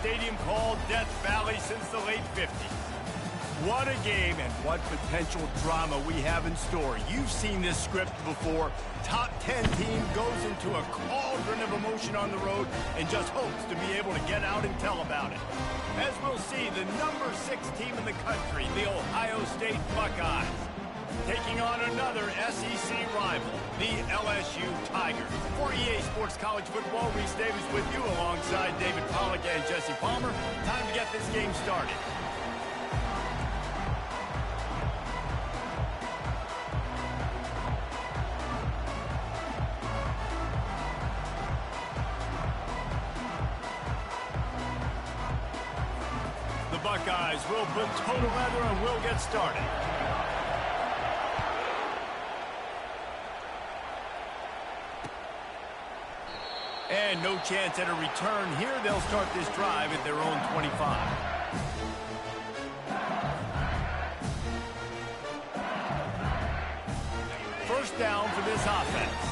stadium called Death Valley since the late 50s. What a game and what potential drama we have in store. You've seen this script before. Top 10 team goes into a cauldron of emotion on the road and just hopes to be able to get out and tell about it. As we'll see, the number 6 team in the country, the Ohio State Buckeyes, taking on another SEC rival, the LSU Tigers. For EA Sports College Football, Reese Davis with you alongside David Pollack and Jesse Palmer. Time to get this game started. The Buckeyes will put total leather and will get started. And no chance at a return here. They'll start this drive at their own 25. First down for this offense.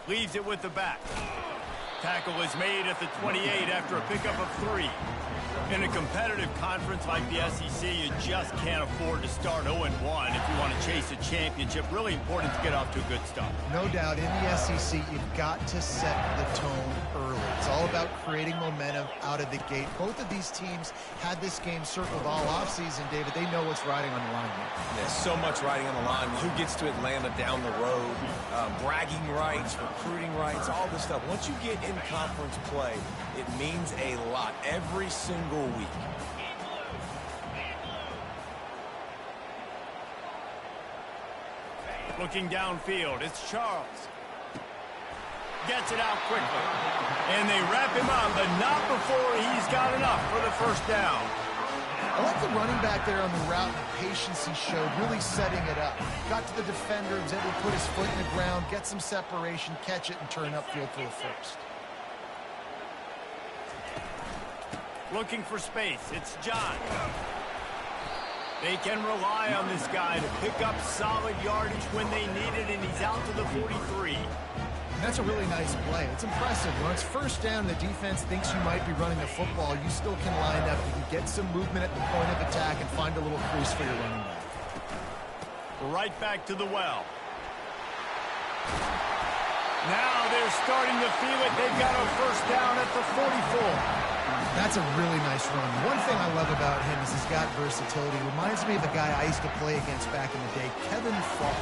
Leaves it with the back. Tackle is made at the 28 after a pickup of 3. In a competitive conference like the SEC, you just can't afford to start 0-1 if you want to chase a championship. Really important to get off to a good start. No doubt, in the SEC, you've got to set the tone early. It's all about creating momentum out of the gate. Both of these teams had this game circled all offseason, David. They know what's riding on the line here. There's so much riding on the line. Who gets to Atlanta down the road? Bragging rights, recruiting rights, all this stuff. Once you get in conference play, it means a lot every single week. Looking downfield, it's Charles. Gets it out quickly. And they wrap him up, but not before he's got enough for the first down. I like the running back there on the route and the patience he showed, really setting it up. Got to the defender, was able to put his foot in the ground, get some separation, catch it, and turn upfield for a first. Looking for space, it's John. They can rely on this guy to pick up solid yardage when they need it, and he's out to the 43. And that's a really nice play. It's impressive. When it's first down, the defense thinks you might be running the football. You still can line up. You can get some movement at the point of attack and find a little crease for your running back. Right back to the well. Now they're starting to feel it. They've got a first down at the 44. That's a really nice run. One thing I love about him is he's got versatility. Reminds me of a guy I used to play against back in the day, Kevin Falk.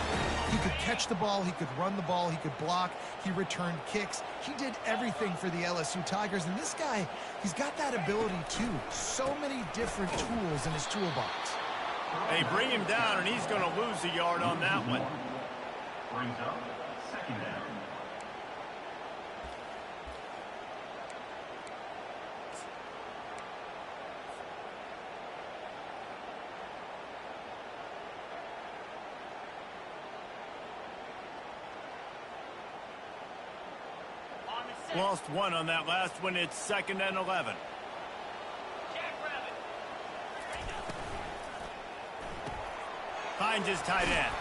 He could catch the ball, he could run the ball, he could block, he returned kicks. He did everything for the LSU Tigers, and this guy, he's got that ability too. So many different tools in his toolbox. They bring him down, and he's going to lose a yard on that one. Brings up second down. Lost one on that last one. It's 2nd and 11. Finds his tight end.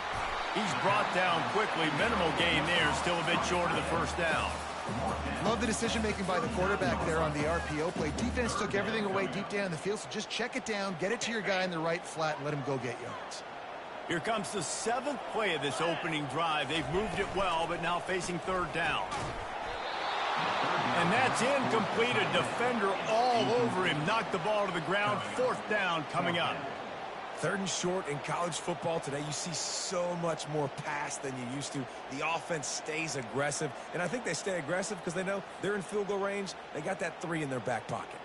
He's brought down quickly. Minimal gain there. Still a bit short of the first down. Love the decision-making by the quarterback there on the RPO play. Defense took everything away deep down the field, so just check it down, get it to your guy in the right flat, and let him go get yards. Here comes the 7th play of this opening drive. They've moved it well, but now facing 3rd down. And that's incomplete. A defender all over him. Knocked the ball to the ground. 4th down coming up. 3rd and short in college football today. You see so much more pass than you used to. The offense stays aggressive. And I think they stay aggressive because they know they're in field goal range. They got that 3 in their back pocket.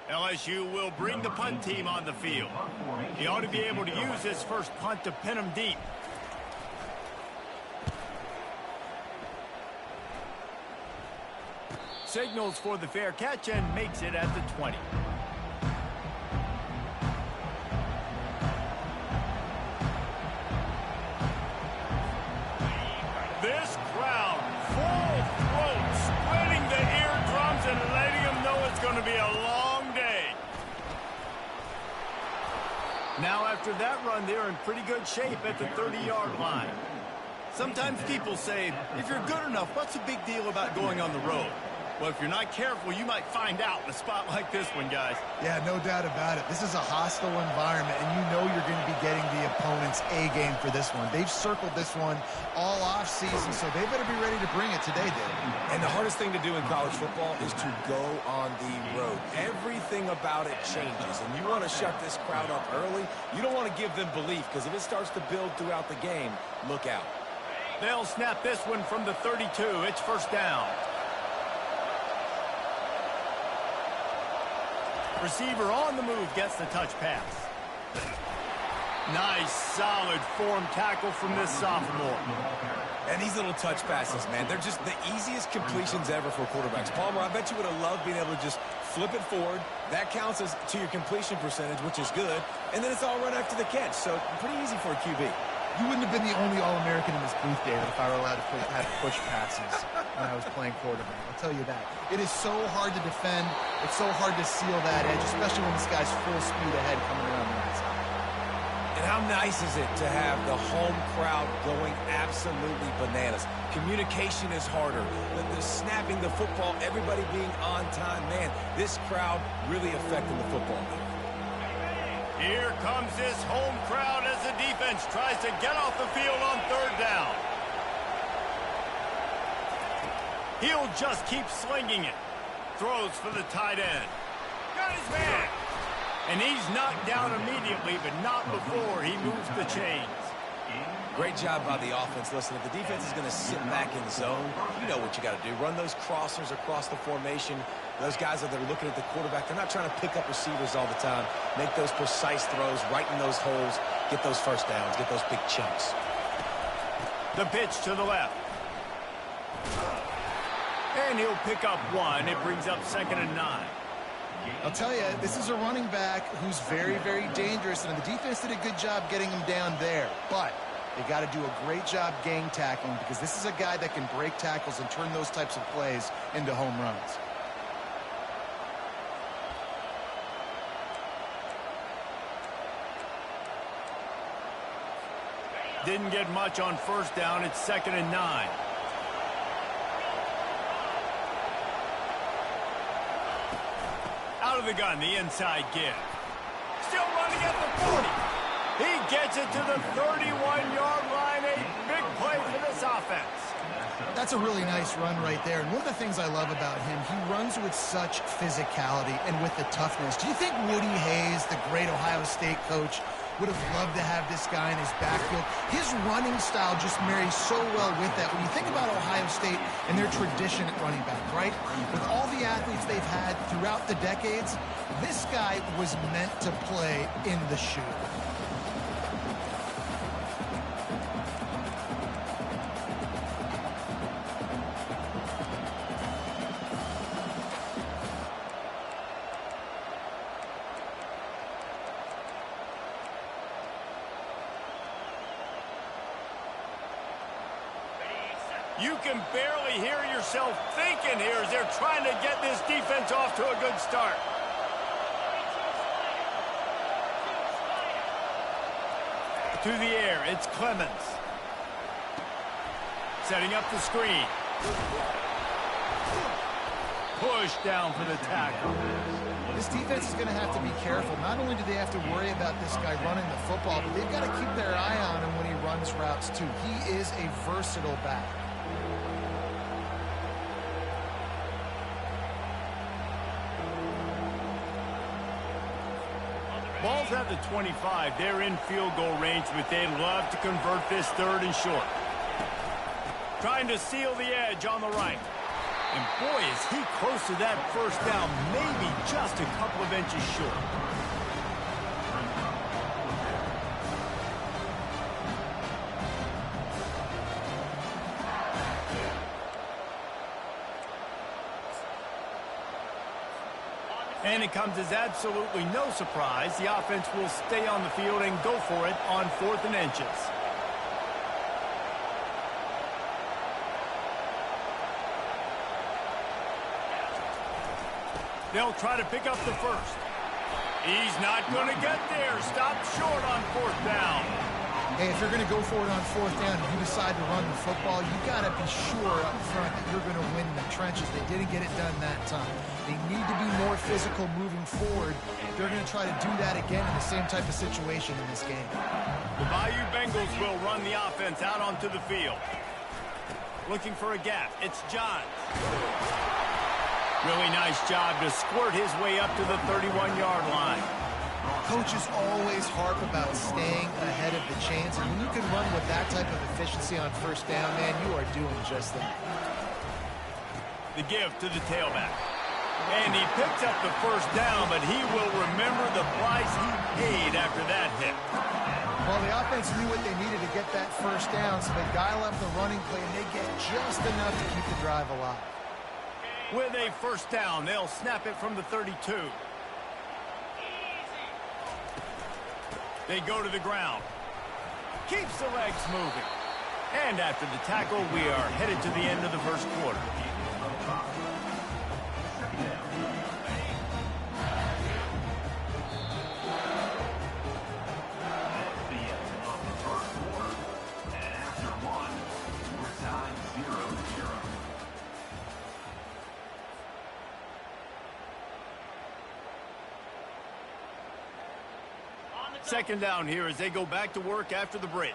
LSU will bring the punt team on the field. He ought to be able to use his first punt to pin him deep. Signals for the fair catch and makes it at the 20. This crowd, full throat, splitting the eardrums and letting them know it's going to be a long day. Now after that run, they're in pretty good shape at the 30-yard line. Sometimes people say, if you're good enough, what's the big deal about going on the road? Well, if you're not careful, you might find out in a spot like this one, guys. Yeah, no doubt about it. This is a hostile environment, and you know you're going to be getting the opponent's A-game for this one. They've circled this one all off-season, so they better be ready to bring it today, Dave. And the hardest thing to do in college football is to go on the road. Everything about it changes, and you want to shut this crowd up early. You don't want to give them belief, because if it starts to build throughout the game, look out. They'll snap this one from the 32. It's first down. Receiver on the move gets the touch pass. Nice, solid form tackle from this sophomore. And these little touch passes, man, they're just the easiest completions ever for quarterbacks. Palmer, I bet you would have loved being able to just flip it forward. That counts as to your completion percentage, which is good. And then it's all run after the catch, so pretty easy for a QB. You wouldn't have been the only All-American in this booth, David, if I were allowed to have push passes when I was playing quarterback. I'll tell you that. It is so hard to defend. It's so hard to seal that edge, especially when this guy's full speed ahead coming around the outside. And how nice is it to have the home crowd going absolutely bananas? Communication is harder. The snapping the football, everybody being on time. Man, this crowd really affecting the football game. Here comes this home crowd as the defense tries to get off the field on third down. He'll just keep slinging it. Throws for the tight end. Got his man. And he's knocked down immediately, but not before he moves the chains. Great job by the offense. Listen, if the defense is going to sit back in zone, you know what you got to do. Run those crossers across the formation. Those guys that are looking at the quarterback, they're not trying to pick up receivers all the time. Make those precise throws, right in those holes, get those first downs, get those big chunks. The pitch to the left. And he'll pick up one. It brings up 2nd and 9. I'll tell you, this is a running back who's very, very dangerous, and the defense did a good job getting him down there. But they got to do a great job gang tackling, because this is a guy that can break tackles and turn those types of plays into home runs. Didn't get much on first down. It's 2nd and 9. Out of the gun, the inside give. Still running at the 40. He gets it to the 31-yard line. A big play for this offense. That's a really nice run right there. And one of the things I love about him, he runs with such physicality and with the toughness. Do you think Woody Hayes, the great Ohio State coach, would have loved to have this guy in his backfield? His running style just marries so well with that. When you think about Ohio State and their tradition at running back, right? With all the athletes they've had throughout the decades, this guy was meant to play in the shoe. You can barely hear yourself thinking here as they're trying to get this defense off to a good start. To the air, it's Clemens. Setting up the screen. Push down for the tackle. This defense is going to have to be careful. Not only do they have to worry about this guy running the football, but they've got to keep their eye on him when he runs routes too. He is a versatile back. Ball's at the 25. They're in field goal range, but they'd love to convert this 3rd and short. Trying to seal the edge on the right. And boy, is he close to that first down, maybe just a couple of inches short. And it comes as absolutely no surprise. The offense will stay on the field and go for it on 4th and inches. They'll try to pick up the first. He's not going to get there. Stop short on 4th down. Hey, if you're going to go for it on 4th down and you decide to run the football, you got to be sure up front that you're going to win in the trenches. They didn't get it done that time. They need to be more physical moving forward. They're going to try to do that again in the same type of situation in this game. The Bayou Bengals will run the offense out onto the field. Looking for a gap. It's Johns. Really nice job to squirt his way up to the 31-yard line. Coaches always harp about staying ahead of the chains, and when you can run with that type of efficiency on 1st down, man, you are doing just that. The give to the tailback. And he picks up the 1st down, but he will remember the price he paid after that hit. Well, the offense knew what they needed to get that 1st down, so they dial up the running play, and they get just enough to keep the drive alive. With a 1st down, they'll snap it from the 32. They go to the ground. Keeps the legs moving. And after the tackle, we are headed to the end of the 1st quarter. Second down here as they go back to work after the break.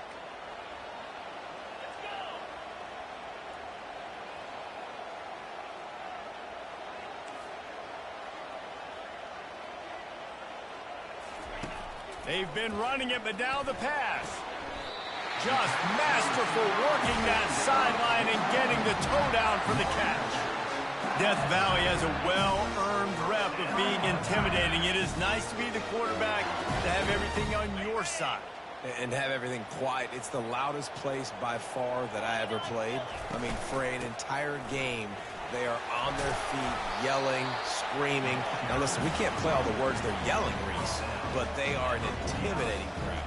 They've been running it, but now the pass. Just masterful working that sideline and getting the toe down for the catch. Death Valley has a well-earned rep of being intimidating. It is nice to be the quarterback, to have everything on your side. And have everything quiet. It's the loudest place by far that I ever played. I mean, for an entire game, they are on their feet, yelling, screaming. Now listen, we can't play all the words they're yelling, Reese, but they are an intimidating crowd.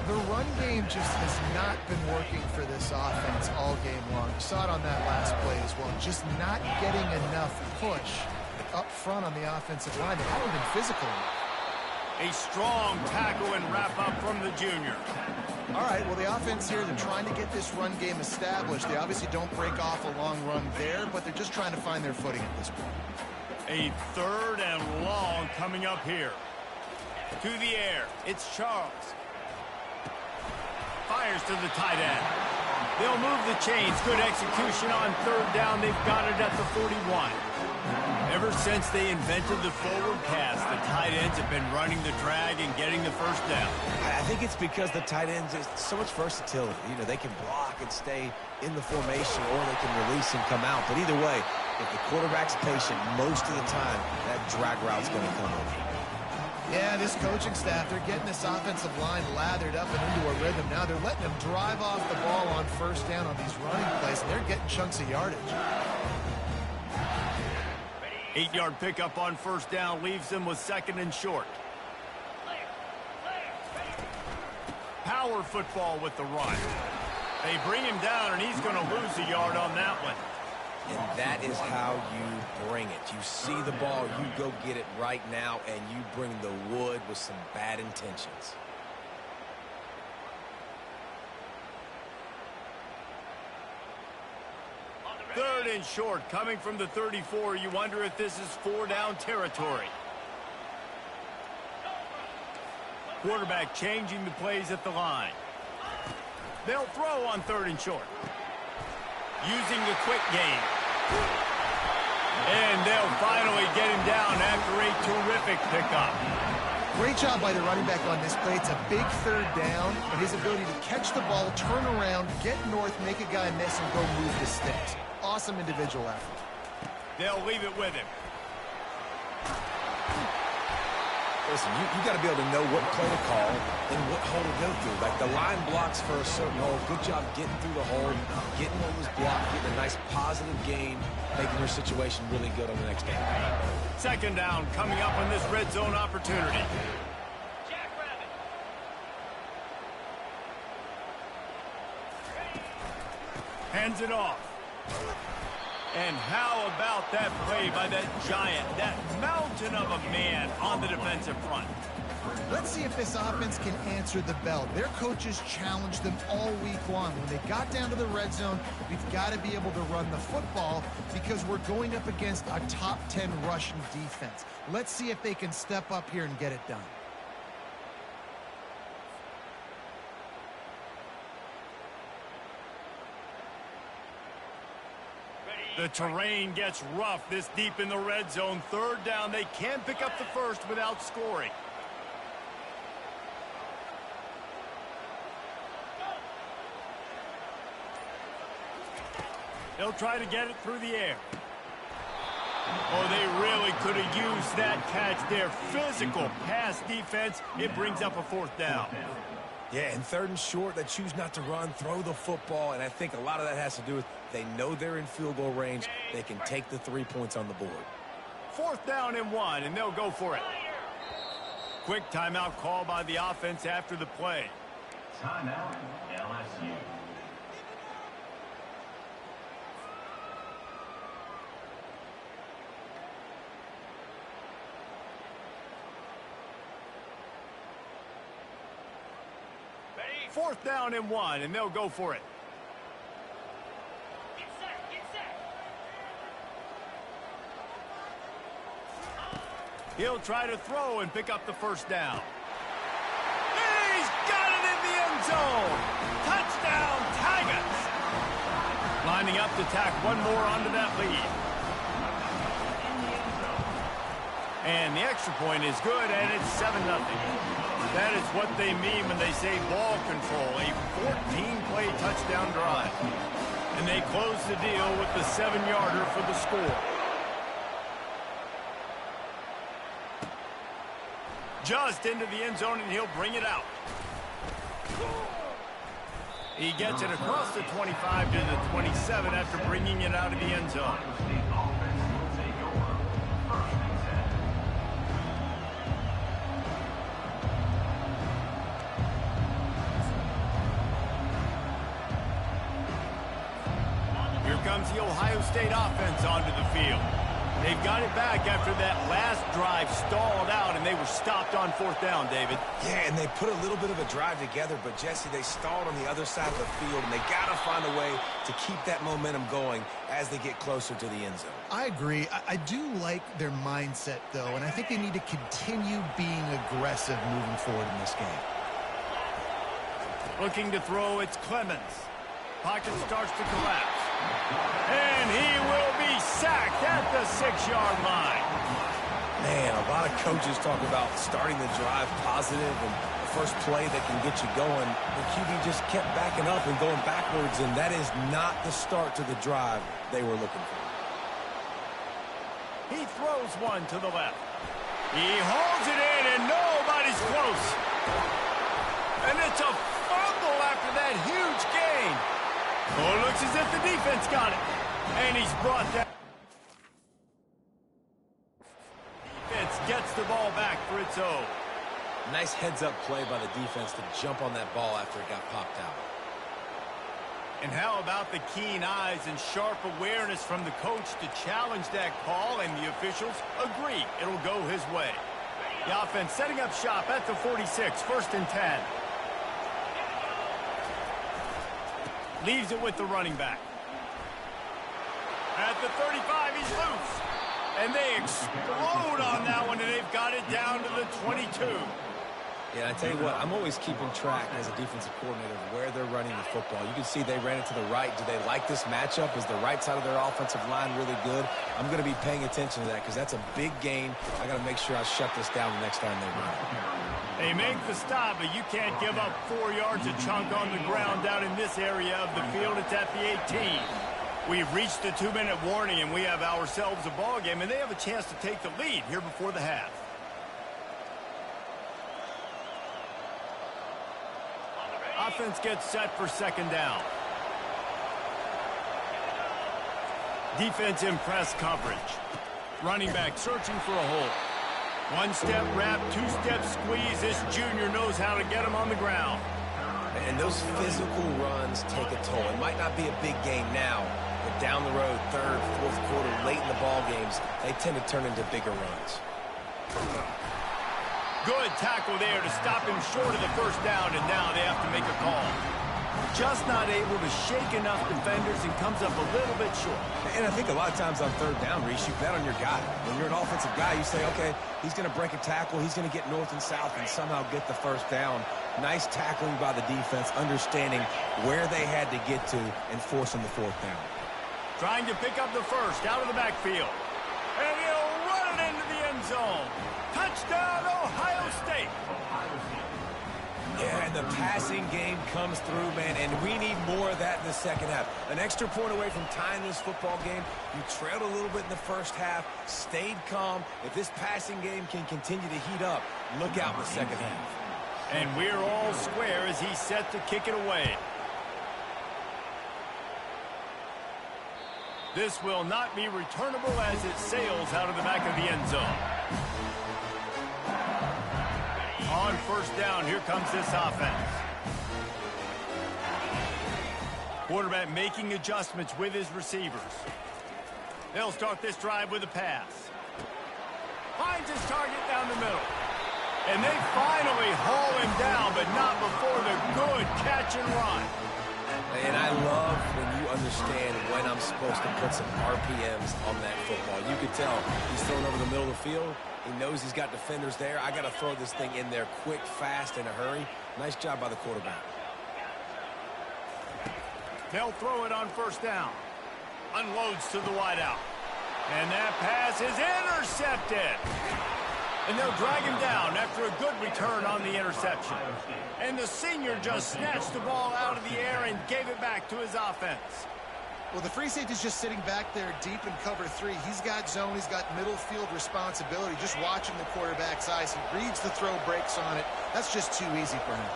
The run game just has not been working for this offense all game long. You saw it on that last play as well. Just not getting enough push up front on the offensive line. They haven't been physical enough. A strong tackle and wrap up from the junior. All right, well, the offense here, they're trying to get this run game established. They obviously don't break off a long run there, but they're just trying to find their footing at this point. A 3rd and long coming up here. To the air, it's Charles. Fires to the tight end. They'll move the chains. Good execution on 3rd down. They've got it at the 41. Ever since they invented the forward pass, the tight ends have been running the drag and getting the 1st down. I think it's because the tight ends is so much versatility. You know, they can block and stay in the formation, or they can release and come out. But either way, if the quarterback's patient most of the time, that drag route's going to come over. Yeah, this coaching staff, they're getting this offensive line lathered up and into a rhythm. Now they're letting them drive off the ball on 1st down on these running plays, and they're getting chunks of yardage. 8-yard pickup on 1st down leaves them with 2nd and short. Power football with the run. They bring him down, and he's going to lose a yard on that one. And that is how you bring it. You see the ball, you go get it right now, and you bring the wood with some bad intentions. Third and short, coming from the 34. You wonder if this is 4-down territory. Quarterback changing the plays at the line. They'll throw on 3rd and short. Using the quick game. And they'll finally get him down after a terrific pickup. Great job by the running back on this play. It's a big 3rd down, and his ability to catch the ball, turn around, get north, make a guy miss, and go move the sticks. Awesome individual effort. They'll leave it with him. Listen, you got to be able to know what play to call and what hole to go through. Like the line blocks for a certain hole. Good job getting through the hole, getting what was blocked, getting a nice positive gain, making your situation really good on the next game. 2nd down coming up on this red zone opportunity. Hands it off. And how about that play by that giant, that mountain of a man on the defensive front? Let's see if this offense can answer the bell. Their coaches challenged them all week long. When they got down to the red zone, we've got to be able to run the football because we're going up against a top 10 rushing defense. Let's see if they can step up here and get it done. The terrain gets rough this deep in the red zone. Third down, they can't pick up the first without scoring. They'll try to get it through the air. Oh, they really could have used that catch there. Physical pass defense. It brings up a fourth down. Yeah, in 3rd and short, they choose not to run, throw the football, and I think a lot of that has to do with they know they're in field goal range. They can take the 3 points on the board. 4th down and 1, and they'll go for it. Quick timeout call by the offense after the play. Timeout, LSU. Fourth down and 1, and they'll go for it. Get set. He'll try to throw and pick up the first down. He's got it in the end zone. Touchdown, Tigers. Lining up to tack one more onto that lead. And the extra point is good, and it's 7-0. That is what they mean when they say ball control, a 14-play touchdown drive. And they close the deal with the 7-yarder for the score. Just into the end zone, and he'll bring it out. He gets it across the 25 to the 27 after bringing it out of the end zone. Comes the Ohio State offense onto the field. They've got it back after that last drive stalled out, and they were stopped on 4th down, David. Yeah, and they put a little bit of a drive together, but, Jesse, they stalled on the other side of the field, and they got to find a way to keep that momentum going as they get closer to the end zone. I agree. I do like their mindset, though, and I think they need to continue being aggressive moving forward in this game. Looking to throw, it's Clemens. Pocket starts to collapse. And he will be sacked at the 6-yard line. Man, a lot of coaches talk about starting the drive positive and the first play that can get you going. The QB just kept backing up and going backwards, and that is not the start to the drive they were looking for. He throws one to the left. He holds it in, and nobody's close. And it's a fumble after that huge gain. Oh, it looks as if the defense got it. And he's brought down. Defense gets the ball back for its own. Nice heads-up play by the defense to jump on that ball after it got popped out. And how about the keen eyes and sharp awareness from the coach to challenge that call, and the officials agree it'll go his way. The offense setting up shop at the 46, 1st and 10. Leaves it with the running back. At the 35, he's loose. And they explode on that one, and they've got it down to the 22. Yeah, I tell you what, I'm always keeping track as a defensive coordinator of where they're running the football. You can see they ran it to the right. Do they like this matchup? Is the right side of their offensive line really good? I'm going to be paying attention to that because that's a big gain. I got to make sure I shut this down the next time they run it. They make the stop, but you can't give up 4 yards a chunk on the ground down in this area of the field. It's at the 18. We've reached the 2-minute warning, and we have ourselves a ball game, and they have a chance to take the lead here before the half. Offense gets set for 2nd down. Defense in press coverage. Running back searching for a hole. 1-step wrap, 2-step squeeze. This junior knows how to get him on the ground. And those physical runs take a toll. It might not be a big gain now, But down the road, third, fourth quarter, late in the ball games, they tend to turn into bigger runs. Good tackle there to stop him short of the first down, and now they have to make a call. Just not able to shake enough defenders and comes up a little bit short. And I think a lot of times on third down, Reese, you bet on your guy. When you're an offensive guy, you say, okay, he's going to break a tackle, he's going to get north and south and somehow get the first down. Nice tackling by the defense, understanding where they had to get to and forcing the fourth down. Trying to pick up the first out of the backfield. And he'll run it into the end zone. Touchdown, Ohio State. Yeah, and the passing game comes through, man, and we need more of that in the second half. An extra point away from tying this football game. You trailed a little bit in the first half, stayed calm. If this passing game can continue to heat up, look out in the second half. And we're all square as he's set to kick it away. This will not be returnable as it sails out of the back of the end zone. On first down, here comes this offense. Quarterback making adjustments with his receivers. They'll start this drive with a pass. Finds his target down the middle. And they finally haul him down, but not before the good catch and run. And I love when you understand when I'm supposed to put some RPMs on that football. You could tell he's throwing over the middle of the field. He knows he's got defenders there. I got to throw this thing in there quick, fast, in a hurry. Nice job by the quarterback. They'll throw it on first down. Unloads to the wideout. And that pass is intercepted. And they'll drag him down after a good return on the interception. And the senior just snatched the ball out of the air and gave it back to his offense. Well, the free safety's just sitting back there deep in cover three. He's got zone. He's got middle field responsibility. Just watching the quarterback's eyes. He reads the throw, breaks on it. That's just too easy for him.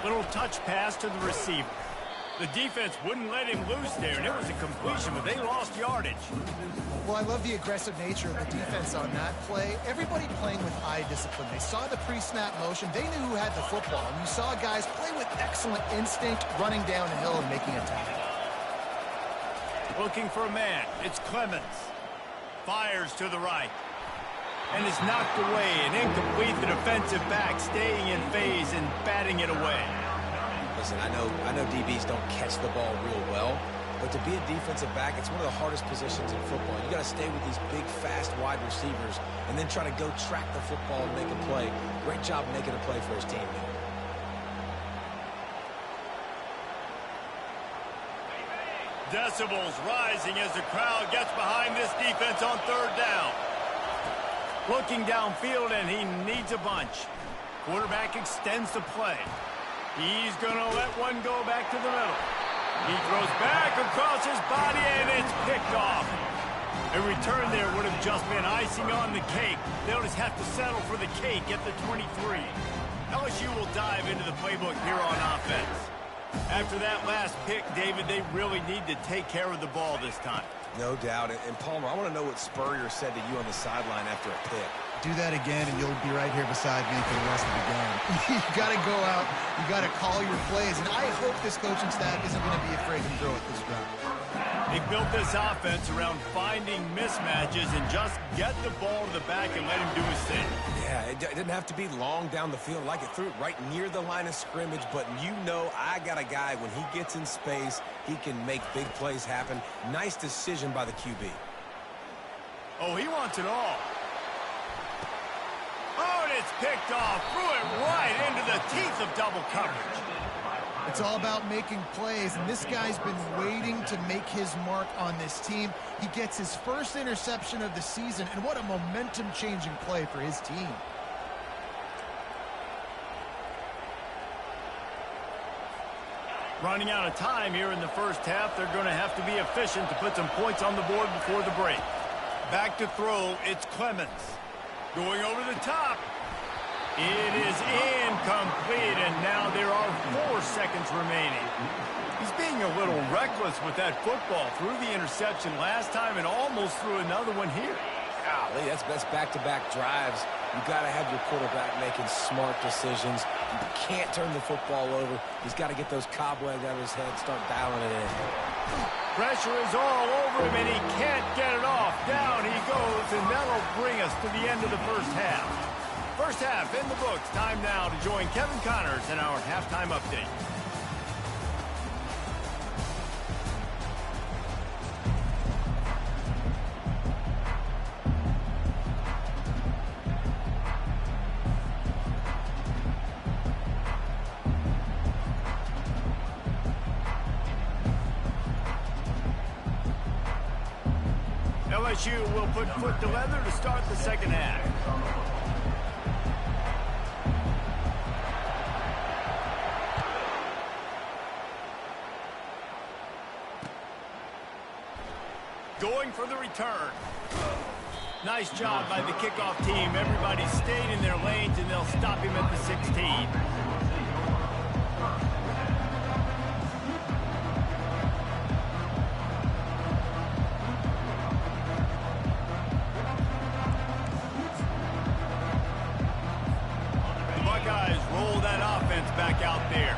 Little touch pass to the receiver. The defense wouldn't let him loose there, and it was a completion, but they lost yardage. Well, I love the aggressive nature of the defense on that play. Everybody playing with eye discipline. They saw the pre-snap motion. They knew who had the football, and you saw guys play with excellent instinct, running down the hill and making a tackle. Looking for a man. It's Clemens. Fires to the right. And is knocked away and incomplete. The defensive back staying in phase and batting it away. Listen, I know DBs don't catch the ball real well, but to be a defensive back, it's one of the hardest positions in football. You got to stay with these big, fast, wide receivers and then try to go track the football and make a play. Great job making a play for his team there. Decibels rising as the crowd gets behind this defense on third down. Looking downfield, and he needs a bunch. Quarterback extends the play. He's going to let one go back to the middle. He throws back across his body, and it's picked off. A return there would have just been icing on the cake. They'll just have to settle for the cake at the 23. LSU will dive into the playbook here on offense. After that last pick, David, they really need to take care of the ball this time. No doubt. And Palmer, I want to know what Spurrier said to you on the sideline after a pick. Do that again, and you'll be right here beside me for the rest of the game. You got to go out. You got to call your plays, and I hope this coaching staff isn't going to be afraid to throw it this round. They built this offense around finding mismatches and just get the ball to the back and let him do his thing. Yeah, it didn't have to be long down the field. Like it threw it right near the line of scrimmage, but you know I got a guy, when he gets in space, he can make big plays happen. Nice decision by the QB. Oh, he wants it all. Oh, and it's picked off. Threw it right into the teeth of double coverage. It's all about making plays, and this guy's been waiting to make his mark on this team. He gets his first interception of the season, and what a momentum-changing play for his team. Running out of time here in the first half. They're going to have to be efficient to put some points on the board before the break. Back to throw, it's Clemens. Going over the top. It is incomplete, and now there are 4 seconds remaining. He's being a little reckless with that football. Threw the interception last time and almost threw another one here. Golly, that's back-to-back drives. You got to have your quarterback making smart decisions. You can't turn the football over. He's got to get those cobwebs out of his head, start dialing it in. Pressure is all over him, and he can't get it off. Down he goes, and that'll bring us to the end of the first half. First half in the books. Time now to join Kevin Connors in our halftime update. LSU will put foot to leather to start the second half. Going for the return. Nice job by the kickoff team. Everybody stayed in their lanes, and they'll stop him at the 16. Back out there.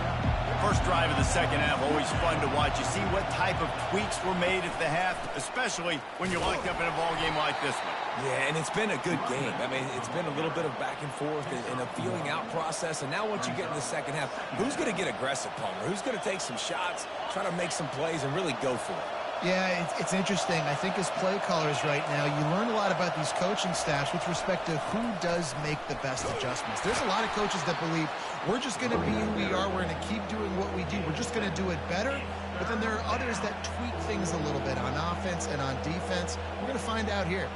First drive of the second half, always fun to watch. You see what type of tweaks were made at the half, especially when you're locked up in a ball game like this one. Yeah, and it's been a good game. I mean, it's been a little bit of back and forth and a feeling out process. And now once you get in the second half, who's going to get aggressive, Palmer? Who's going to take some shots, try to make some plays, and really go for it? Yeah, it's interesting. I think as play callers right now, you learn a lot about these coaching staffs with respect to who does make the best adjustments. There's a lot of coaches that believe we're just going to be who we are. We're going to keep doing what we do. We're just going to do it better. But then there are others that tweak things a little bit on offense and on defense. We're going to find out here.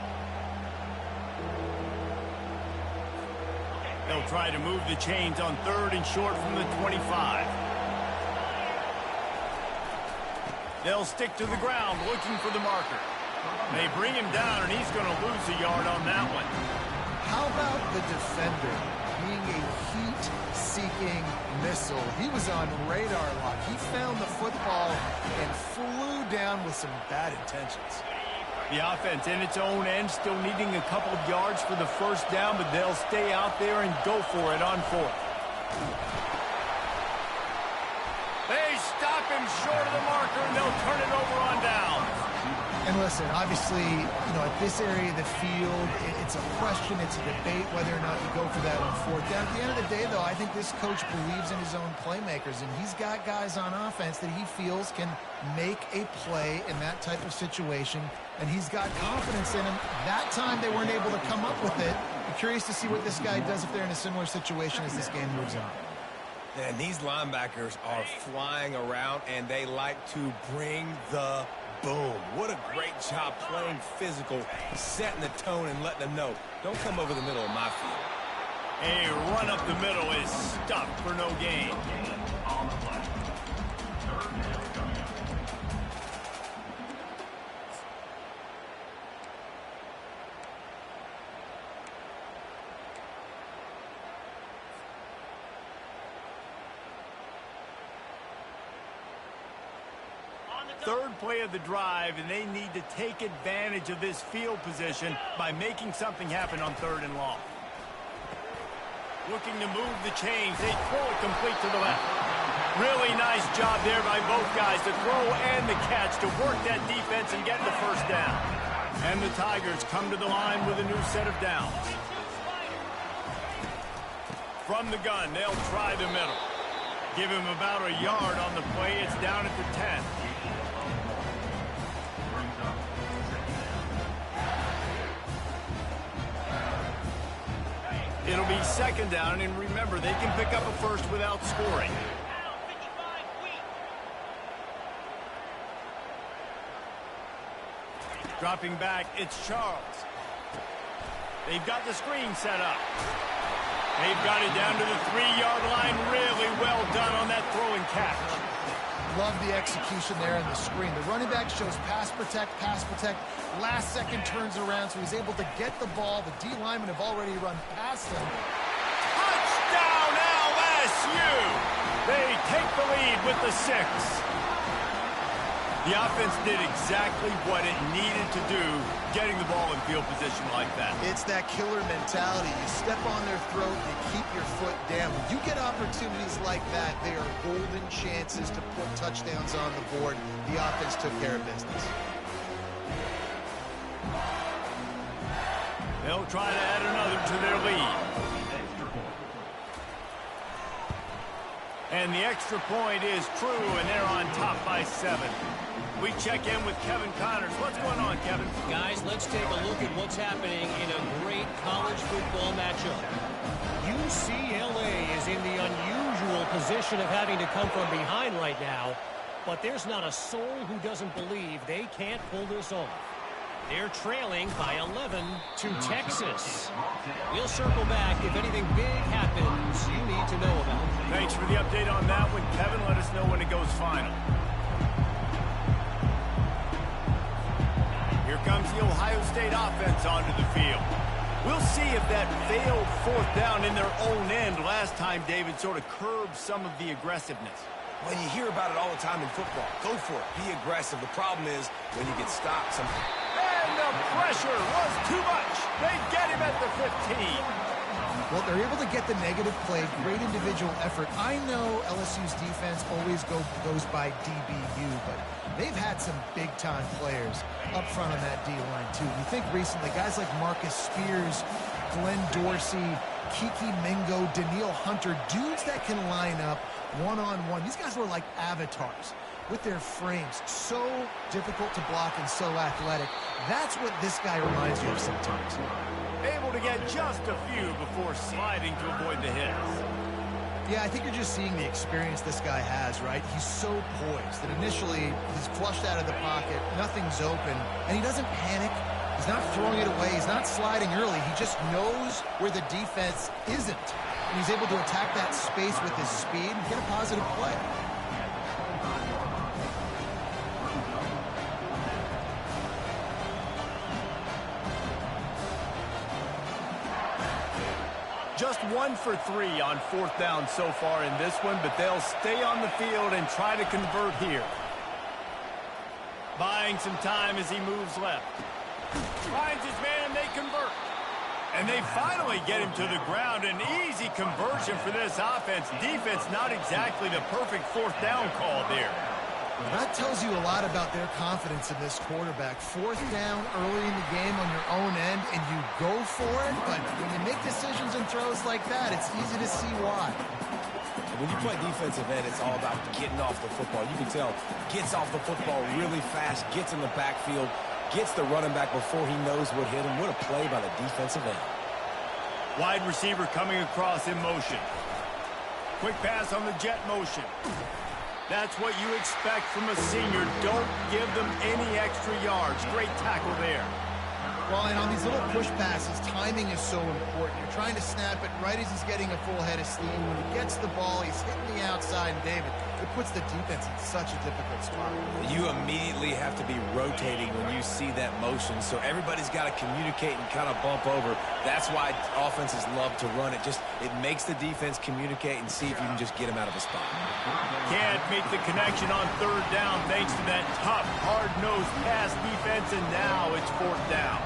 They'll try to move the chains on third and short from the 25. They'll stick to the ground looking for the marker. They bring him down, and he's going to lose a yard on that one. How about the defender being a heat-seeking missile? He was on radar lock. He found the football and flew down with some bad intentions. The offense in its own end still needing a couple of yards for the first down, but they'll stay out there and go for it on fourth. They stop him short of the marker, and they'll turn it over on down. And listen, obviously, at this area of the field, it's a question, it's a debate whether or not you go for that on fourth down. At the end of the day, though, I think this coach believes in his own playmakers, and he's got guys on offense that he feels can make a play in that type of situation, and he's got confidence in him. That time, they weren't able to come up with it. I'm curious to see what this guy does if they're in a similar situation as this game moves on. And these linebackers are flying around, and they like to bring the boom. What a great job playing physical, setting the tone and letting them know, don't come over the middle of my field. A run up the middle is stuffed for no gain. Third play of the drive, and they need to take advantage of this field position by making something happen on third and long. Looking to move the chains. They throw it complete to the left. Really nice job there by both guys, the throw and the catch, to work that defense and get the first down. And the Tigers come to the line with a new set of downs. From the gun, they'll try the middle. Give him about a yard on the play. It's down at the 10. It'll be second down, and remember, they can pick up a first without scoring. Dropping back, it's Charles. They've got the screen set up. They've got it down to the 3-yard line. Really well done on that throw and catch. Love the execution there on the screen. The running back shows pass protect. Last second turns around, so he's able to get the ball. The D linemen have already run past him. Touchdown, LSU! They take the lead with the 6. The offense did exactly what it needed to do, getting the ball in field position like that. It's that killer mentality. You step on their throat, you keep your foot down. When you get opportunities like that, they are golden chances to put touchdowns on the board. The offense took care of business. They'll try to add another to their lead. And the extra point is true, and they're on top by 7. We check in with Kevin Connors. What's going on, Kevin? Guys, let's take a look at what's happening in a great college football matchup. UCLA is in the unusual position of having to come from behind right now, but there's not a soul who doesn't believe they can't pull this off. They're trailing by 11 to Texas. We'll circle back if anything big happens you need to know about. Thanks for the update on that one, Kevin. Let us know when it goes final. Here comes the Ohio State offense onto the field. We'll see if that failed 4th down in their own end last time, David, sort of curbed some of the aggressiveness. Well, you hear about it all the time in football. Go for it. Be aggressive. The problem is when you get stopped, and the pressure was too much. They get him at the 15. Well, they're able to get the negative play. Great individual effort. I know LSU's defense always goes by DBU, but they've had some big-time players up front on that D-line, too. You think recently, guys like Marcus Spears, Glenn Dorsey, Kiki Mingo, Daniil Hunter, dudes that can line up one-on-one. These guys were like avatars with their frames. So difficult to block and so athletic. That's what this guy reminds you of sometimes. Able to get just a few before sliding to avoid the hits. Yeah, I think you're just seeing the experience this guy has, right? He's so poised that initially he's flushed out of the pocket, nothing's open, and he doesn't panic. He's not throwing it away. He's not sliding early. He just knows where the defense isn't. And he's able to attack that space with his speed and get a positive play. Just 1 for 3 on 4th down so far in this one, but they'll stay on the field and try to convert here. Buying some time as he moves left. Finds his man, they convert. And they finally get him to the ground. An easy conversion for this offense. Defense, not exactly the perfect 4th down call there. Well, that tells you a lot about their confidence in this quarterback. 4th down early in the game on your own end, and you go for it. But when you make decisions and throws like that, it's easy to see why. When you play defensive end, it's all about getting off the football. You can tell, gets off the football really fast, gets in the backfield, gets the running back before he knows what hit him. What a play by the defensive end. Wide receiver coming across in motion. Quick pass on the jet motion. That's what you expect from a senior. Don't give them any extra yards. Great tackle there. Well, and on these little push passes, timing is so important. You're trying to snap it right as he's getting a full head of steam. When he gets the ball, he's hitting the outside, and David, it puts the defense in such a difficult spot. You immediately have to be rotating when you see that motion, so everybody's got to communicate and kind of bump over. That's why offenses love to run it. It makes the defense communicate and see if you can just get him out of a spot. Can't make the connection on 3rd down thanks to that tough, hard-nosed pass defense, and now it's 4th down.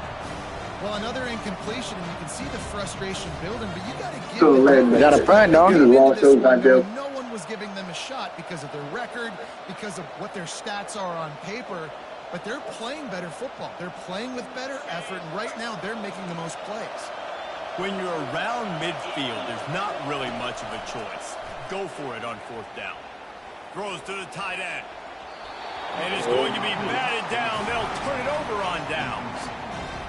Well, another incompletion, and you can see the frustration building, but you got to give I got a friend on who lost those I do. No one was giving them a shot because of their record, because of what their stats are on paper, but they're playing better football. They're playing with better effort, and right now they're making the most plays. When you're around midfield, there's not really much of a choice. Go for it on 4th down. Throws to the tight end. And it's going to be batted down. They'll turn it over on downs.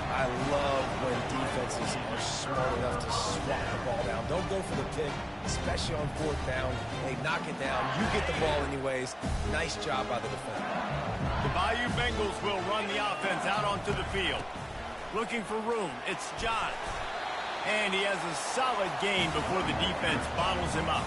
I love when defenses are smart enough to swat the ball down. Don't go for the pick, especially on 4th down. They knock it down. You get the ball anyways. Nice job by the defender. The Bayou Bengals will run the offense out onto the field. Looking for room. It's John. And he has a solid gain before the defense bottles him up.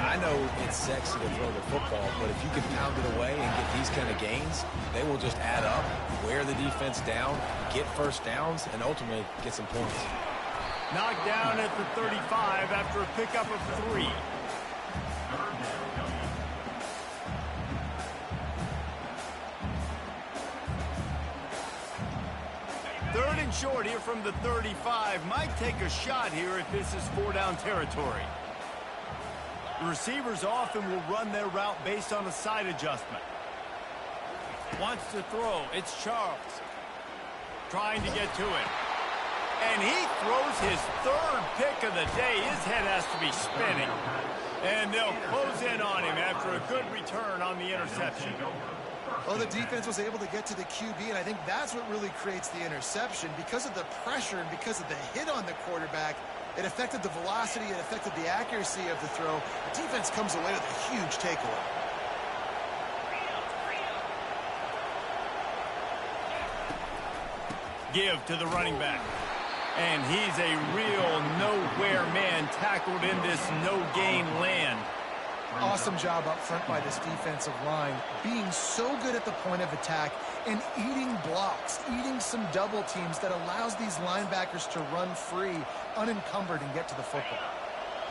I know it's sexy to throw the football, but if you can pound it away and get these kind of gains, they will just add up, wear the defense down, get 1st downs, and ultimately get some points. Knocked down at the 35 after a pickup of 3. short here from the 35. Might take a shot here if this is 4-down territory. The receivers often will run their route based on a side adjustment. Wants to throw. It's Charles. Trying to get to it. And he throws his third pick of the day. His head has to be spinning. And they'll close in on him after a good return on the interception. Well, the defense was able to get to the QB, and I think that's what really creates the interception. Because of the pressure and because of the hit on the quarterback, it affected the velocity, it affected the accuracy of the throw. The defense comes away with a huge takeaway. Give to the running back. And he's a real nowhere man tackled in this no-gain land. Awesome job up front by this defensive line, being so good at the point of attack and eating blocks, eating some double teams that allows these linebackers to run free, unencumbered, and get to the football.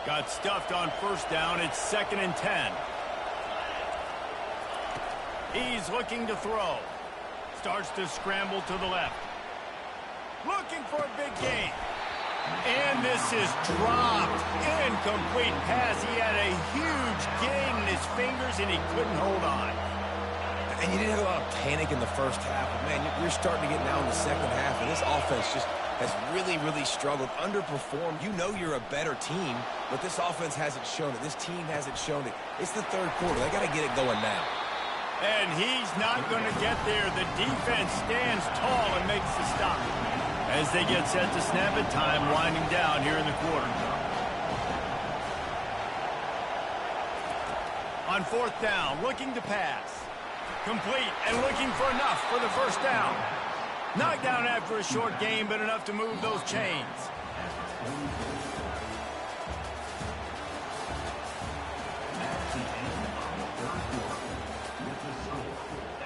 Got stuffed on first down. It's 2nd and 10. He's looking to throw. Starts to scramble to the left. Looking for a big gain. And this is dropped. Incomplete pass. He had a huge gain in his fingers, and he couldn't hold on. And you didn't have a lot of panic in the first half. But, man, you're starting to get now in the second half, and this offense just has really, really struggled, underperformed. You know you're a better team, but this offense hasn't shown it. This team hasn't shown it. It's the third quarter. They got to get it going now. And he's not going to get there. The defense stands tall and makes the stop. As they get set to snap it, time winding down here in the quarter. On 4th down, looking to pass. Complete and looking for enough for the first down. Knocked down after a short gain, but enough to move those chains.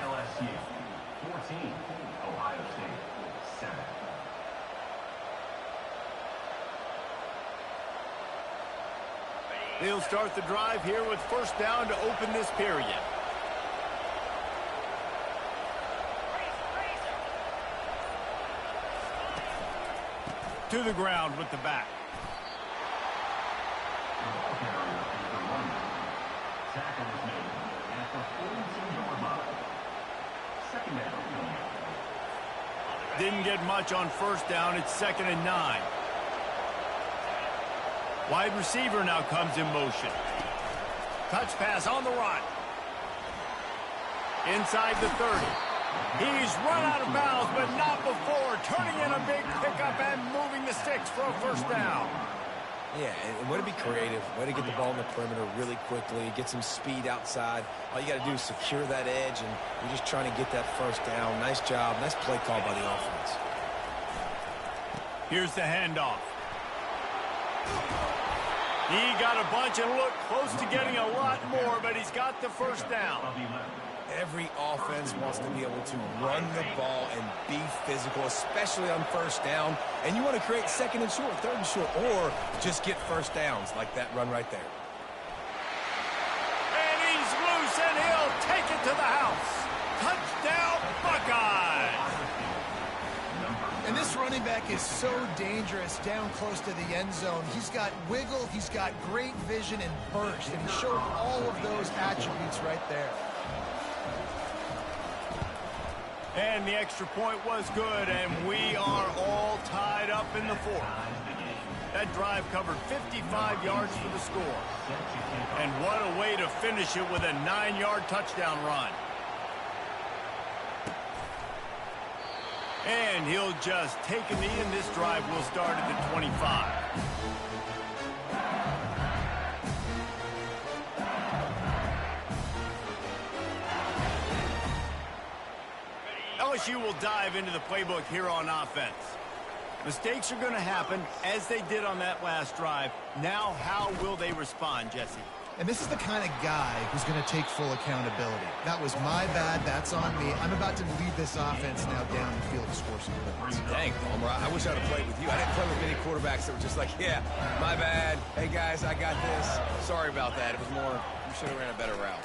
LSU 14, Ohio State 7. They'll start the drive here with first down to open this period. To the ground with the back. Tackle was made at the 42-yard line. Second down. Didn't get much on first down. It's 2nd and 9. Wide receiver now comes in motion. Touch pass on the run. Inside the 30. He's run out of bounds, but not before. Turning in a big pickup and moving the sticks for a first down. Yeah, and way to be creative. Way to get the ball in the perimeter really quickly. Get some speed outside. All you got to do is secure that edge, and you're just trying to get that first down. Nice job. Nice play call by the offense. Here's the handoff. He got a bunch and looked close to getting a lot more, but he's got the first down. Every offense wants to be able to run the ball and be physical, especially on first down. And you want to create 2nd and short, 3rd and short, or just get first downs like that run right there. And he's loose, and he'll take it to the house. Touchdown, Buckeyes! And this running back is so dangerous down close to the end zone. He's got wiggle, he's got great vision and burst, and he showed all of those attributes right there. And the extra point was good, and we are all tied up in the 4th. That drive covered 55 yards for the score. And what a way to finish it with a 9-yard touchdown run. And he'll just take a knee, and this drive will start at the 25. LSU will dive into the playbook here on offense. Mistakes are going to happen, as they did on that last drive. Now, how will they respond, Jesse? And this is the kind of guy who's going to take full accountability. That was my bad. That's on me. I'm about to lead this offense now down the field to score some points. Dang, Palmer, I wish I'd have played with you. I didn't play with many quarterbacks that were just like, yeah, my bad. Hey, guys, I got this. Sorry about that. It was more, you should have ran a better route.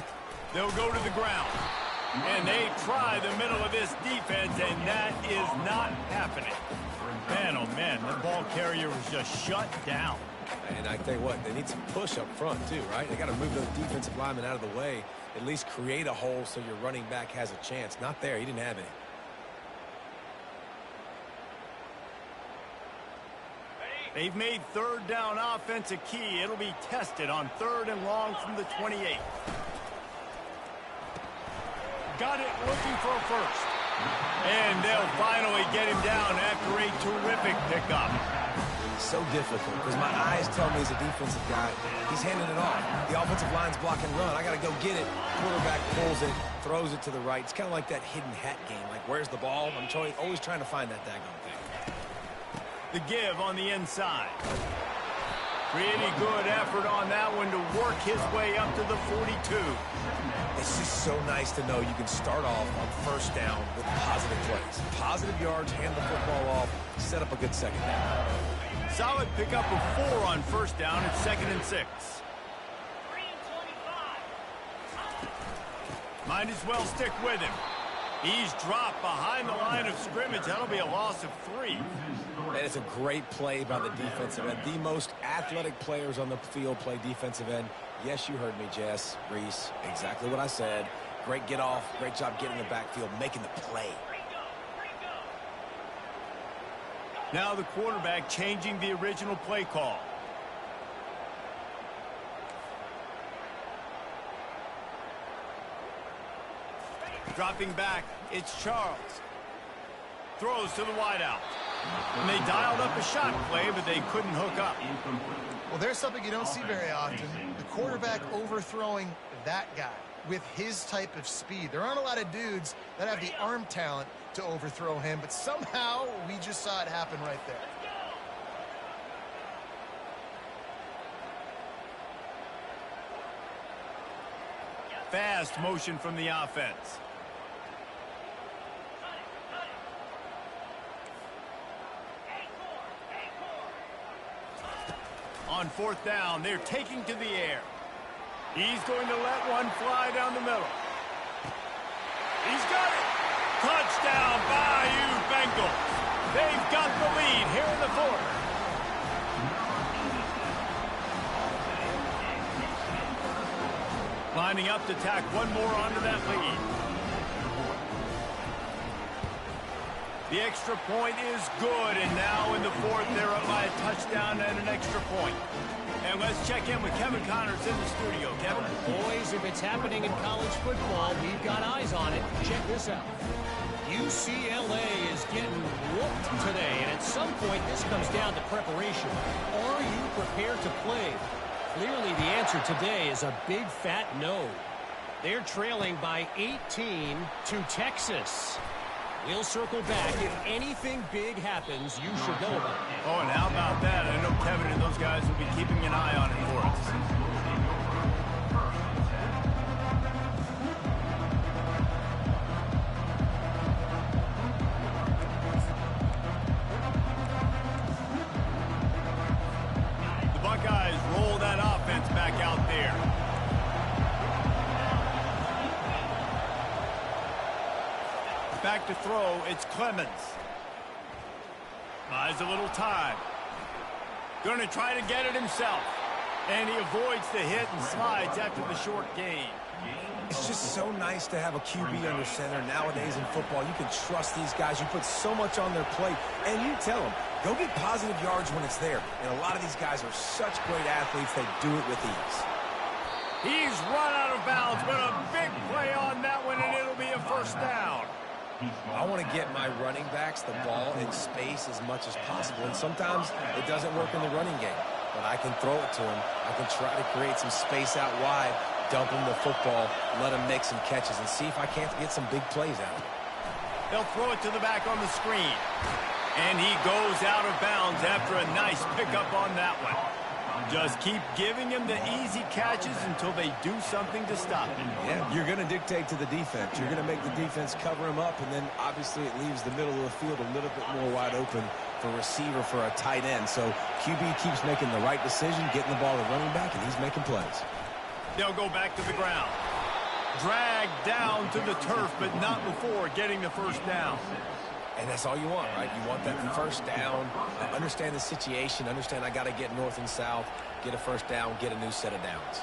They'll go to the ground. And they try the middle of this defense, and that is not happening. Man, oh man, the ball carrier was just shut down. And I tell you what, they need some push up front too, right? They got to move those defensive linemen out of the way, at least create a hole so your running back has a chance. Not there. He didn't have any. They've made third down offense a key. It'll be tested on 3rd and long from the 28. Got it, looking for a first. And they'll finally get him down after a terrific pickup. So difficult because my eyes tell me he's a defensive guy. He's handing it off. The offensive line's block and run. I got to go get it. Quarterback pulls it, throws it to the right. It's kind of like that hidden hat game. Like, where's the ball? I'm always trying to find that daggone thing. The give on the inside. Pretty good effort on that one to work his way up to the 42. It's just so nice to know you can start off on first down with positive plays. Positive yards, hand the football off, set up a good second down. Solid pickup of 4 on first down at 2nd and 6. Might as well stick with him. He's dropped behind the line of scrimmage. That'll be a loss of 3. And it's a great play by the defensive end. The most athletic players on the field play defensive end. Yes, you heard me, Jess, Reese. Exactly what I said. Great get off. Great job getting the backfield, making the play. Now the quarterback changing the original play call. Dropping back, it's Charles. Throws to the wideout. And they dialed up a shot play, but they couldn't hook up. Well, there's something you don't see very often. The quarterback overthrowing that guy with his type of speed. There aren't a lot of dudes that have the arm talent to overthrow him, but somehow we just saw it happen right there. Fast motion from the offense. On 4th down, they're taking to the air. He's going to let one fly down the middle. He's got it. Touchdown, Bayou Bengals. They've got the lead here in the 4th. Lining up to tack one more onto that lead. The extra point is good, and now in the 4th, they're up by a touchdown and an extra point. And let's check in with Kevin Connors in the studio. Kevin? Boys, if it's happening in college football, we've got eyes on it. Check this out. UCLA is getting whooped today, and at some point, this comes down to preparation. Are you prepared to play? Clearly, the answer today is a big fat no. They're trailing by 18 to Texas. We'll circle back. If anything big happens, you should know about it. Oh, and how about that? I know Kevin and those guys will be keeping an eye on it for us. The Buckeyes roll that offense back out there. Back to throw, it's Clemens. Buys a little time. Going to try to get it himself. And he avoids the hit and slides after the short gain. It's just so nice to have a QB under center. Nowadays in football, you can trust these guys. You put so much on their plate. And you tell them, go get positive yards when it's there. And a lot of these guys are such great athletes, they do it with ease. He's run out of bounds, but a big play on that one, and it'll be a first down. I want to get my running backs the ball in space as much as possible. And sometimes it doesn't work in the running game. But I can throw it to him. I can try to create some space out wide, dump him the football, let him make some catches, and see if I can't get some big plays out of it. They'll throw it to the back on the screen. And he goes out of bounds after a nice pickup on that one. Just keep giving him the easy catches until they do something to stop him. Yeah, you're going to dictate to the defense. You're going to make the defense cover him up, and then obviously it leaves the middle of the field a little bit more wide open for receiver for a tight end. So QB keeps making the right decision, getting the ball to running back, and he's making plays. They'll go back to the ground. Dragged down to the turf, but not before getting the first down. And that's all you want, right? You want that first down, understand the situation, understand I got to get north and south, get a first down, get a new set of downs.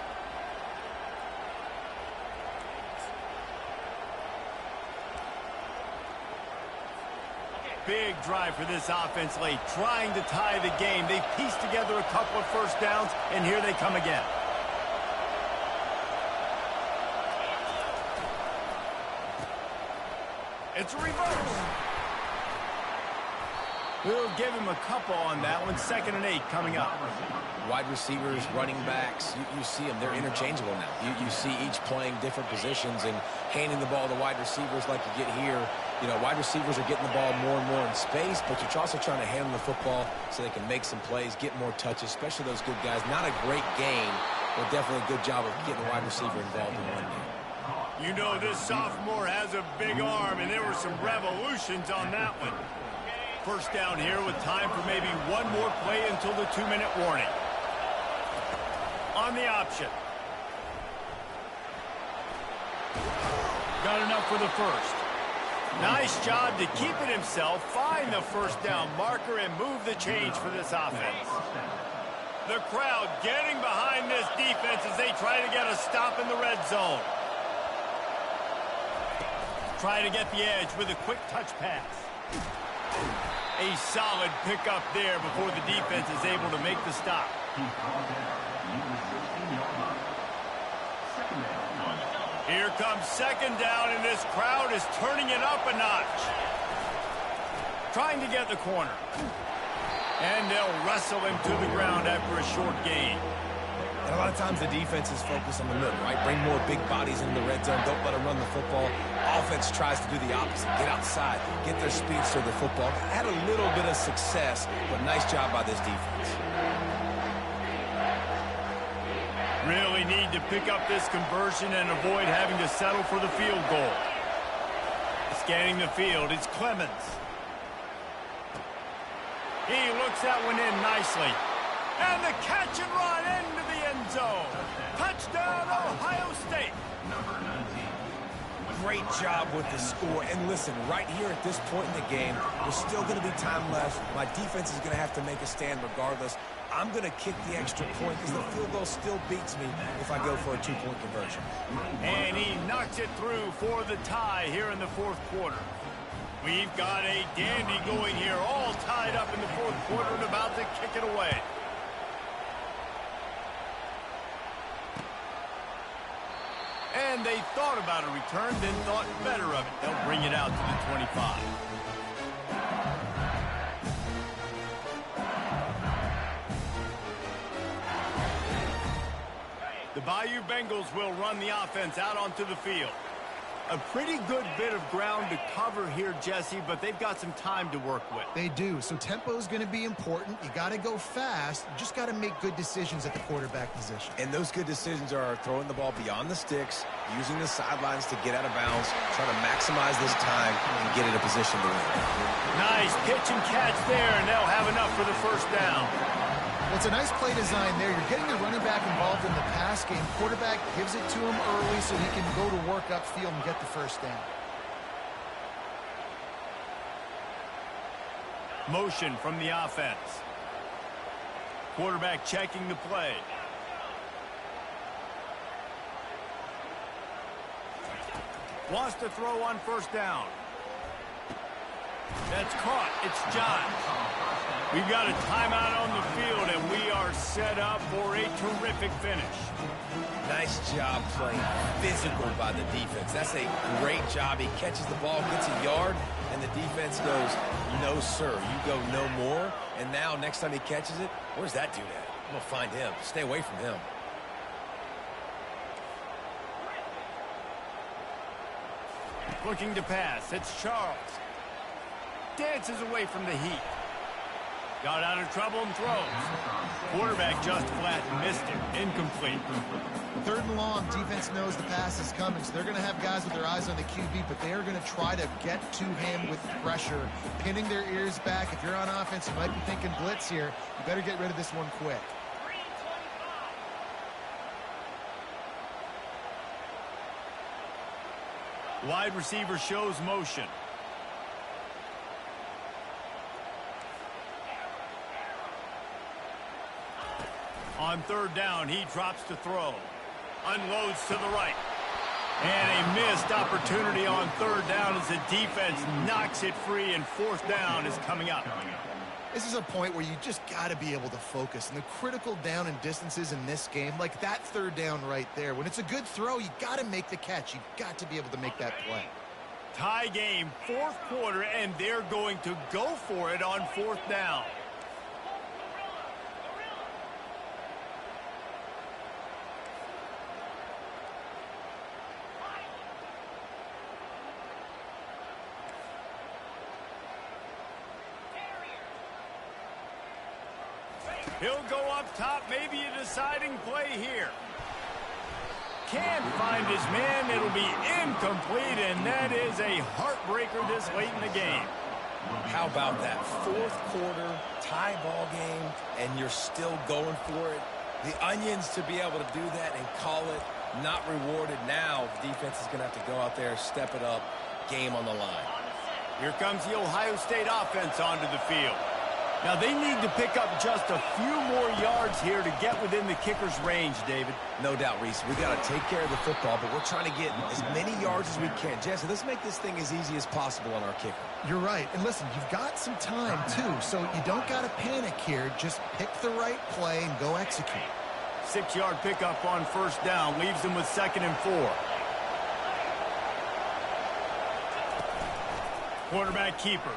Big drive for this offense late, trying to tie the game. They pieced together a couple of first downs, and here they come again. It's a reverse. We'll give him a couple on that one. 2nd and 8 coming up. Wide receivers, running backs, you see them. They're interchangeable now. You see each playing different positions and handing the ball to wide receivers like you get here. You know, wide receivers are getting the ball more and more in space, but you're also trying to hand them the football so they can make some plays, get more touches, especially those good guys. Not a great game, but definitely a good job of getting the wide receiver involved in one game. You know this sophomore has a big arm, and there were some revolutions on that one. First down here with time for maybe one more play until the 2-minute warning. On the option. Got enough for the first. Nice job to keep it himself, find the first down marker, and move the change for this offense. The crowd getting behind this defense as they try to get a stop in the red zone. Try to get the edge with a quick touch pass. A solid pickup there before the defense is able to make the stop. Here comes 2nd down, and this crowd is turning it up a notch. Trying to get the corner. And they'll wrestle him to the ground after a short gain. And a lot of times the defense is focused on the middle, right? Bring more big bodies into the red zone. Don't let them run the football. Offense tries to do the opposite. Get outside. Get their speeds to the football. Had a little bit of success, but nice job by this defense. Really need to pick up this conversion and avoid having to settle for the field goal. Scanning the field, it's Clemens. He looks that one in nicely. And the catch and run into the end zone. Touchdown, Ohio State. Great job with the score. And listen, right here at this point in the game, there's still going to be time left. My defense is going to have to make a stand regardless. I'm going to kick the extra point because the field goal still beats me if I go for a 2-point conversion. And he knocks it through for the tie here in the 4th quarter. We've got a dandy going here, all tied up in the 4th quarter and about to kick it away. And they thought about a return, then thought better of it. They'll bring it out to the 25. The Bayou Bengals will run the offense out onto the field. A pretty good bit of ground to cover here, Jesse, but they've got some time to work with. They do, so tempo is going to be important. You got to go fast. You just got to make good decisions at the quarterback position. And those good decisions are throwing the ball beyond the sticks, using the sidelines to get out of bounds, trying to maximize this time and get in a position to win. Nice pitch and catch there, and they'll have enough for the first down. Well, it's a nice play design there. You're getting the running back involved in the pass game. Quarterback gives it to him early so he can go to work upfield and get the first down. Motion from the offense. Quarterback checking the play. Wants to throw on first down. That's caught. It's John. We've got a timeout on the field, and we are set up for a terrific finish. Nice job playing physical by the defense. That's a great job. He catches the ball, gets a yard, and the defense goes, no, sir, you go no more. And now, next time he catches it, where's that dude at? I'm going to find him. Stay away from him. Looking to pass. It's Charles. Dances away from the heat. Got out of trouble and throws. Quarterback just flat missed it. Incomplete. 3rd and long, defense knows the pass is coming, so they're going to have guys with their eyes on the QB, but they are going to try to get to him with pressure, pinning their ears back. If you're on offense, you might be thinking blitz here. You better get rid of this one quick. Wide receiver shows motion. On third down, he drops to throw. Unloads to the right. And a missed opportunity on third down as the defense knocks it free, and fourth down is coming up. This is a point where you just got to be able to focus. And the critical down and distances in this game, like that third down right there, when it's a good throw, you got to make the catch. You've got to be able to make that play. Tie game, fourth quarter, and they're going to go for it on fourth down. He'll go up top, maybe a deciding play here. Can't find his man. It'll be incomplete, and that is a heartbreaker this late in the game. How about that? Fourth quarter, tie ball game, and you're still going for it. The Onions to be able to do that and call it not rewarded now. The defense is going to have to go out there, step it up, game on the line. Here comes the Ohio State offense onto the field. Now, they need to pick up just a few more yards here to get within the kicker's range, David. No doubt, Reese. We got to take care of the football, but we're trying to get as many yards as we can. Jesse, let's make this thing as easy as possible on our kicker. You're right. And listen, you've got some time, too, so you don't got to panic here. Just pick the right play and go execute. 6-yard pickup on first down leaves them with 2nd and 4. Quarterback keeper.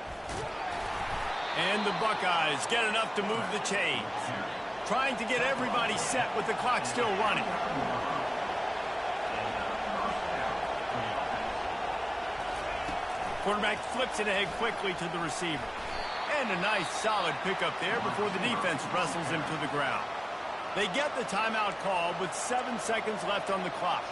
And the Buckeyes get enough to move the chains. Trying to get everybody set with the clock still running. Quarterback flips it ahead quickly to the receiver. And a nice solid pickup there before the defense wrestles him to the ground. They get the timeout call with 7 seconds left on the clock.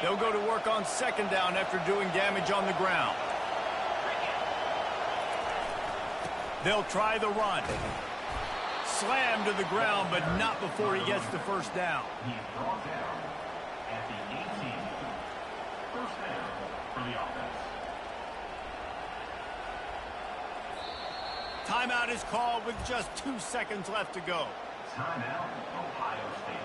They'll go to work on 2nd down after doing damage on the ground. They'll try the run. Slammed to the ground, but not before he gets the first down. He's brought down at the 18. First down for the offense. Timeout is called with just 2 seconds left to go. Timeout, Ohio State.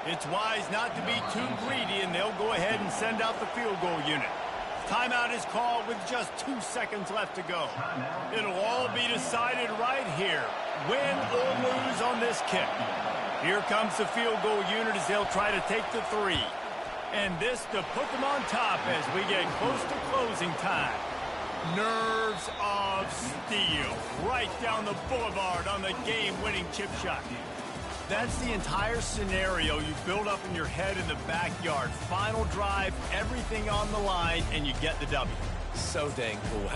It's wise not to be too greedy, and they'll go ahead and send out the field goal unit. Timeout is called with just 2 seconds left to go. It'll all be decided right here, win or lose on this kick. Here comes the field goal unit as they'll try to take the 3. And this to put them on top as we get close to closing time. Nerves of steel right down the boulevard on the game-winning chip shot. That's the entire scenario you build up in your head in the backyard. Final drive, everything on the line, and you get the W. So dang cool.